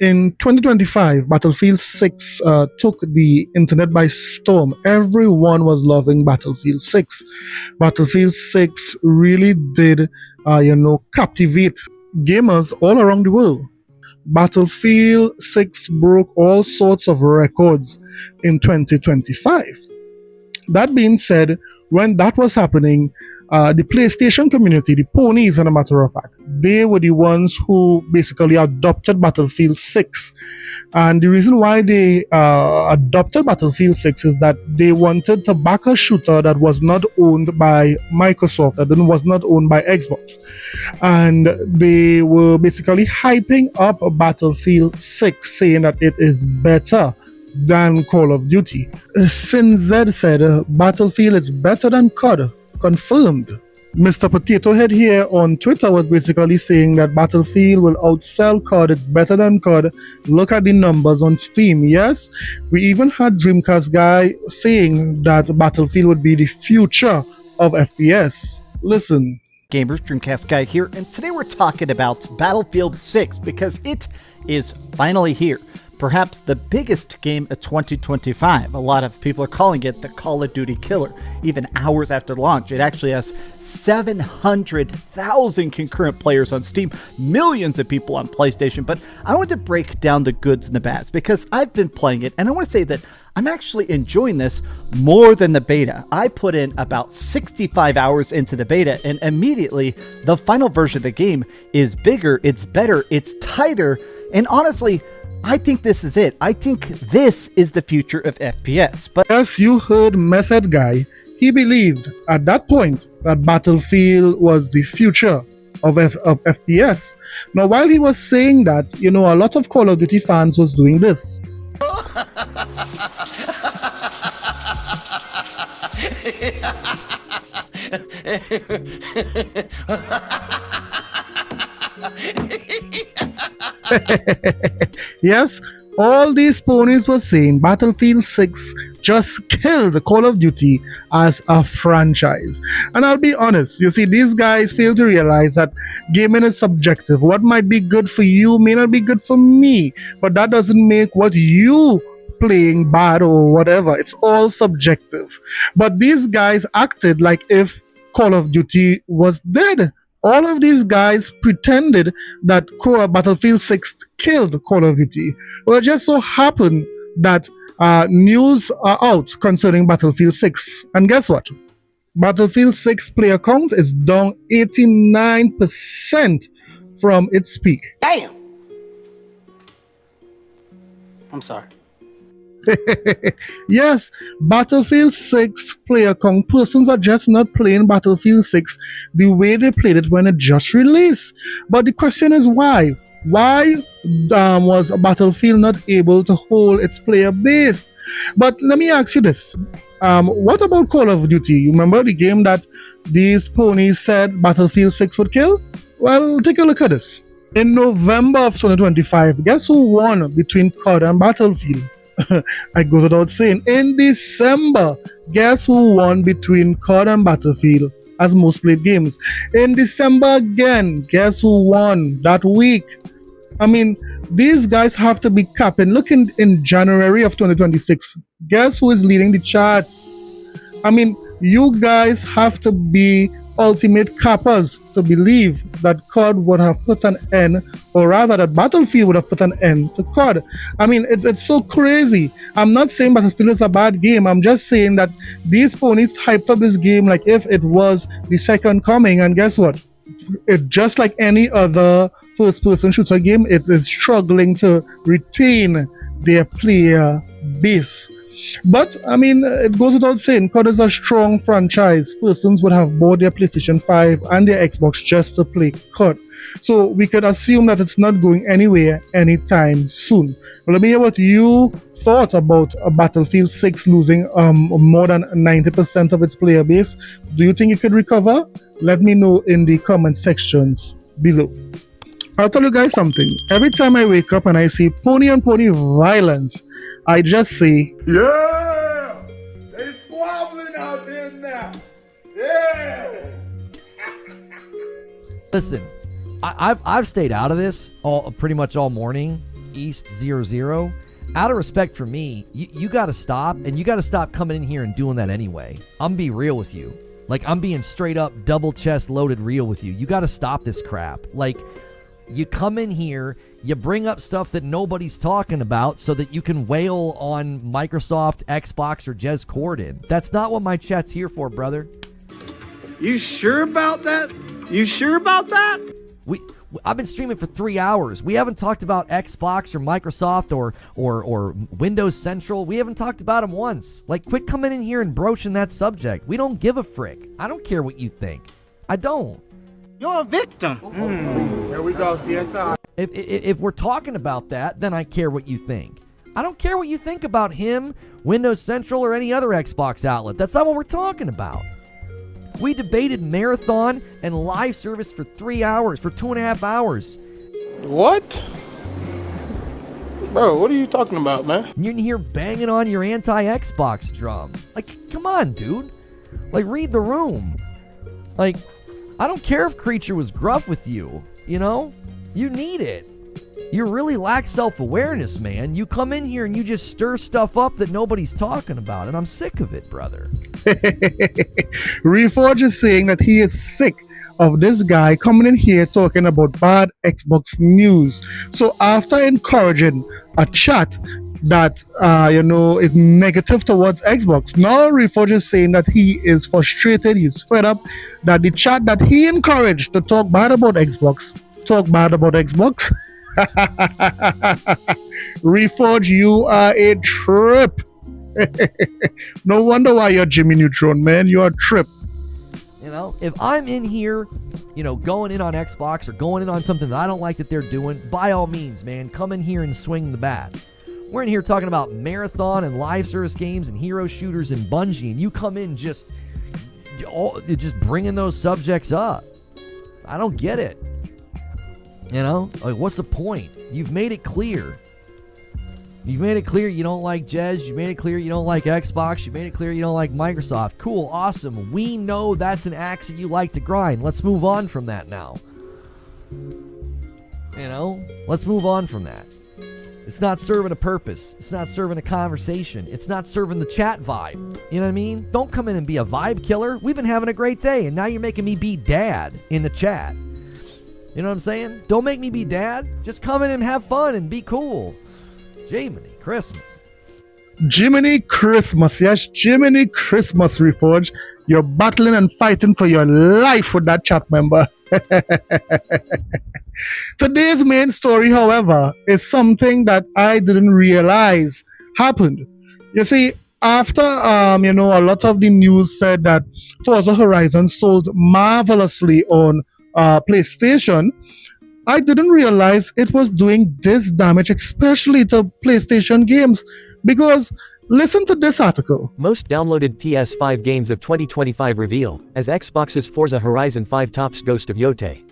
In 2025, Battlefield 6 took the internet by storm. Everyone was loving Battlefield 6. Battlefield 6 really did, captivate gamers all around the world. Battlefield 6 broke all sorts of records in 2025. That being said, when that was happening, the PlayStation community, the ponies, as a matter of fact, they were the ones who basically adopted Battlefield 6. And the reason why they adopted Battlefield 6 is that they wanted to back a shooter that was not owned by Microsoft, that was not owned by Xbox. And they were basically hyping up Battlefield 6, saying that it is better than Call of Duty. Since Z said Battlefield is better than COD, confirmed. Mr. Potato Head here on Twitter was basically saying that Battlefield will outsell COD, it's better than COD. Look at the numbers on Steam. Yes, we even had Dreamcast guy saying that Battlefield would be the future of FPS. Listen. Gamers, Dreamcast guy here, and today we're talking about Battlefield 6 because it is finally here. Perhaps the biggest game of 2025. A lot of people are calling it the Call of Duty killer. Even hours after launch, it actually has 700,000 concurrent players on Steam, millions of people on PlayStation. But I want to break down the goods and the bads because I've been playing it, and I want to say that I'm actually enjoying this more than the beta. I put in about 65 hours into the beta, and immediately the final version of the game is bigger, it's better, it's tighter, and honestly, I think this is it. I think this is the future of FPS. But as you heard Method Guy, he believed at that point that Battlefield was the future of FPS. Now, while he was saying that, a lot of Call of Duty fans was doing this. Yes, all these ponies were saying Battlefield 6 just killed Call of Duty as a franchise. And I'll be honest, you see, these guys fail to realize that gaming is subjective. What might be good for you may not be good for me, but that doesn't make what you playing bad or whatever. It's all subjective. But these guys acted like if Call of Duty was dead. All of these guys pretended that Battlefield 6 killed Call of Duty. Well, it just so happened that news are out concerning Battlefield 6. And guess what? Battlefield 6 player count is down 89% from its peak. Damn! I'm sorry. Yes, Battlefield 6 player count. Persons are just not playing Battlefield 6 the way they played it when it just released. But the question is why? Why was Battlefield not able to hold its player base? But let me ask you this. What about Call of Duty? You remember the game that these ponies said Battlefield 6 would kill? Well, take a look at this. In November of 2025, guess who won between COD and Battlefield? I go without saying. In December, guess who won between COD and Battlefield as most played games? In December again, guess who won that week? I mean, these guys have to be capping. Look in January of 2026. Guess who is leading the charts? I mean, you guys have to be ultimate cappers to believe that COD would have put an end, or rather that Battlefield would have put an end to COD. I mean, it's so crazy. I'm not saying Battlefield is a bad game. I'm just saying that these ponies hyped up this game like if it was the second coming, and guess what? It just like any other first-person shooter game, it is struggling to retain their player base. But, I mean, it goes without saying, COD is a strong franchise. Persons would have bought their PlayStation 5 and their Xbox just to play COD. So we could assume that it's not going anywhere anytime soon. But let me hear what you thought about Battlefield 6 losing more than 90% of its player base. Do you think it could recover? Let me know in the comment sections below. I'll tell you guys something. Every time I wake up and I see pony on pony violence, I just say, yeah! They squabbling out there now. Yeah! Listen, I've stayed out of this pretty much all morning, East00, out of respect for me, you got to stop, and you got to stop coming in here and doing that anyway. I'm be real with you. Like, I'm being straight up double chest loaded real with you. You got to stop this crap. Like, you come in here, you bring up stuff that nobody's talking about so that you can wail on Microsoft, Xbox, or Jez Corden. That's not what my chat's here for, brother. You sure about that? You sure about that? I've been streaming for 3 hours. We haven't talked about Xbox or Microsoft or Windows Central. We haven't talked about them once. Like, quit coming in here and broaching that subject. We don't give a frick. I don't care what you think. I don't. You're a victim. Here we go, CSI. If we're talking about that, then I care what you think. I don't care what you think about him, Windows Central, or any other Xbox outlet. That's not what we're talking about. We debated Marathon and live service for 3 hours, for 2.5 hours. What? Bro, what are you talking about, man? You're in here banging on your anti-Xbox drum. Like, come on, dude. Like, read the room. Like, I don't care if Creature was gruff with you, you know? You need it. You really lack self-awareness, man. You come in here and you just stir stuff up that nobody's talking about, and I'm sick of it, brother. Reforge is saying that he is sick of this guy coming in here talking about bad Xbox news. So after encouraging a chat that is negative towards Xbox, now Reforge is saying that he is frustrated, he's fed up, that the chat that he encouraged to talk bad about Xbox. Reforge, you are a trip. No wonder why you're Jimmy Neutron, man. You're a trip. You know, if I'm in here, going in on Xbox or going in on something that I don't like that they're doing, by all means, man, come in here and swing the bat. We're in here talking about Marathon and live service games and hero shooters and Bungie, and you come in just bringing those subjects up. I don't get it. Like, what's the point? You've made it clear. You've made it clear you don't like Jez. You made it clear you don't like Xbox. You made it clear you don't like Microsoft. Cool, awesome. We know that's an axe that you like to grind. Let's move on from that now. Let's move on from that. It's not serving a purpose. It's not serving a conversation. It's not serving the chat vibe. You know what I mean? Don't come in and be a vibe killer. We've been having a great day, and now you're making me be dad in the chat. You know what I'm saying? Don't make me be dad. Just come in and have fun and be cool. Jiminy Christmas. Jiminy Christmas, yes, Jiminy Christmas, Reforge. You're battling and fighting for your life with that chat member. Today's main story, however, is something that I didn't realize happened. You see, after a lot of the news said that Forza Horizon sold marvelously on PlayStation, I didn't realize it was doing this damage, especially to PlayStation games, because listen to this article. Most downloaded PS5 games of 2025 reveal, as Xbox's Forza Horizon 5 tops Ghost of Yotei.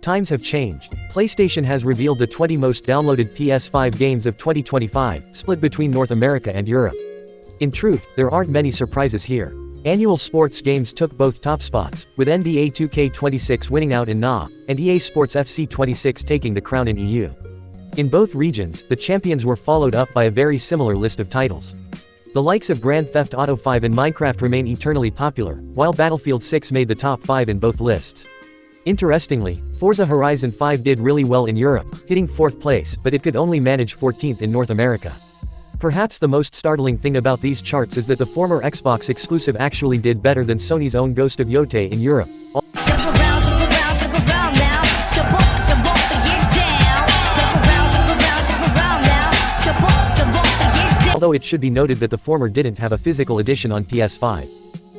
Times have changed. PlayStation has revealed the 20 most downloaded PS5 games of 2025, split between North America and Europe. In truth, there aren't many surprises here. Annual sports games took both top spots, with NBA 2K26 winning out in NA, and EA Sports FC 26 taking the crown in EU. In both regions, the champions were followed up by a very similar list of titles. The likes of Grand Theft Auto 5 and Minecraft remain eternally popular, while Battlefield 6 made the top 5 in both lists. Interestingly, Forza Horizon 5 did really well in Europe, hitting 4th place, but it could only manage 14th in North America. Perhaps the most startling thing about these charts is that the former Xbox exclusive actually did better than Sony's own Ghost of Yotei in Europe. Although it should be noted that the former didn't have a physical edition on PS5.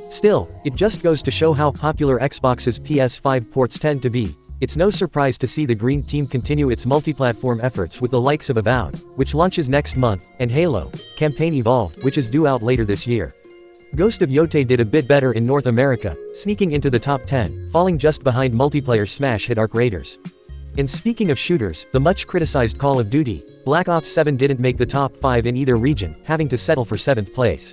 Still, it just goes to show how popular Xbox's PS5 ports tend to be. It's no surprise to see the Green Team continue its multi-platform efforts with the likes of Avowed, which launches next month, and Halo, Campaign Evolved, which is due out later this year. Ghost of Yotei did a bit better in North America, sneaking into the top 10, falling just behind multiplayer smash hit Arc Raiders. And speaking of shooters, the much criticized Call of Duty, Black Ops 7 didn't make the top 5 in either region, having to settle for 7th place.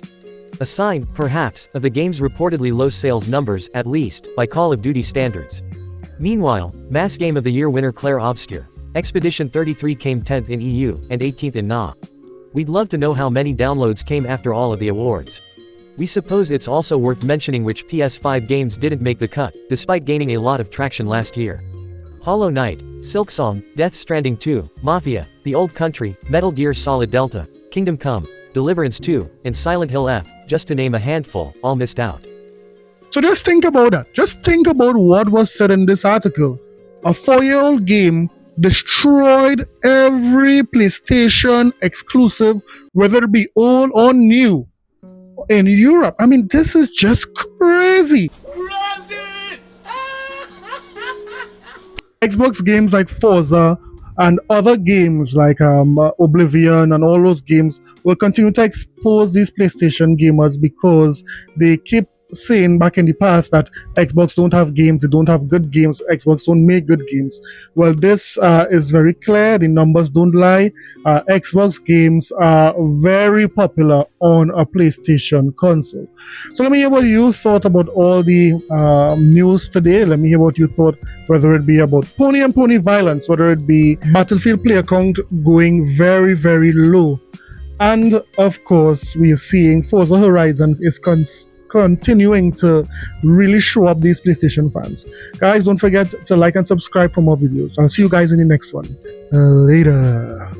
A sign, perhaps, of the game's reportedly low sales numbers, at least, by Call of Duty standards. Meanwhile, Mass Game of the Year winner Claire Obscure, Expedition 33 came 10th in EU and 18th in NA. We'd love to know how many downloads came after all of the awards. We suppose it's also worth mentioning which PS5 games didn't make the cut, despite gaining a lot of traction last year. Hollow Knight, Silksong, Death Stranding 2, Mafia, The Old Country, Metal Gear Solid Delta, Kingdom Come, Deliverance 2, and Silent Hill F, just to name a handful, all missed out. So just think about that. Just think about what was said in this article. A 4-year-old game destroyed every PlayStation exclusive, whether it be old or new, in Europe. I mean, this is just crazy. Xbox games like Forza and other games like Oblivion and all those games will continue to expose these PlayStation gamers because they keep saying back in the past that Xbox don't have games, they don't have good games, Xbox don't make good games. Well, this is very clear, the numbers don't lie. Xbox games are very popular on a PlayStation console. So let me hear what you thought about all the news today. Let me hear what you thought, whether it be about pony and pony violence, whether it be Battlefield player count going very, very low. And of course, we are seeing Forza Horizon is continuing to really show up these PlayStation fans. Guys, don't forget to like and subscribe for more videos. I'll see you guys in the next one. Later.